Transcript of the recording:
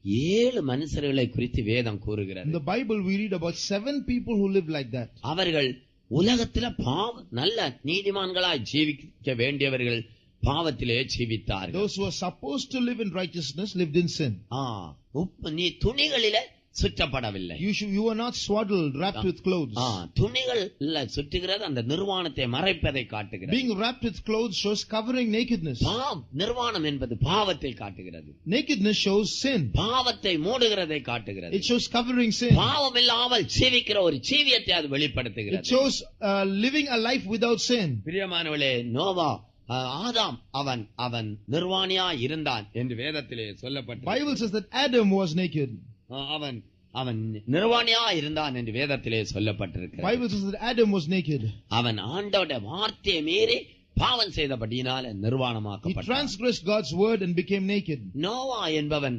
7 மனுஷர்களை குறித்து வேதம் கூறுகிறது. In the Bible we read about 7 people who live like that. அவர்கள் உலகத்தில நல்ல நீதிமான்களாய் ஜீவிக்க வேண்டியவர்கள் பாவத்திலே ஜீவித்தார்கள். Those who are supposed to live in righteousness lived in sin. நீ துணிகளிலே சுற்றப்படவில்லை. You are not swaddled, wrapped with clothes. துணிகள் சுற்றுகிறது அந்த நிர்வாணத்தை மறைப்பதை காட்டுகிறது. Being wrapped with clothes shows covering nakedness. நிர்வாணம் என்பது பாவத்தை காட்டுகிறது. Nakedness shows sin. பாவத்தை மூடுகிறதை காட்டுகிறது. It shows covering sin. பாவம் இல்லாமல் ஜீவிக்கிற ஒரு ஜீவியத்தை அது வெளிப்படுத்துகிறது. It shows living a life without sin. பிரியமானவர்களே, நோவா ஆதாம் அவன் நிர்வாணியா இருந்தான் என்று வேதத்திலே சொல்லப்பட்டது. Bible says that Adam was naked. அவன் நிர்வாணியா இருந்தான் என்று வேதத்திலே சொல்லப்பட்டிருக்கிறது. Bible says that Adam was naked. அவன் ஆண்டவருடைய வார்த்தையை மீறி பாவம் செய்தபடியினால நிர்வாணமாக்கப்பட்டான். He transgressed God's word and became naked. Noah என்பவன்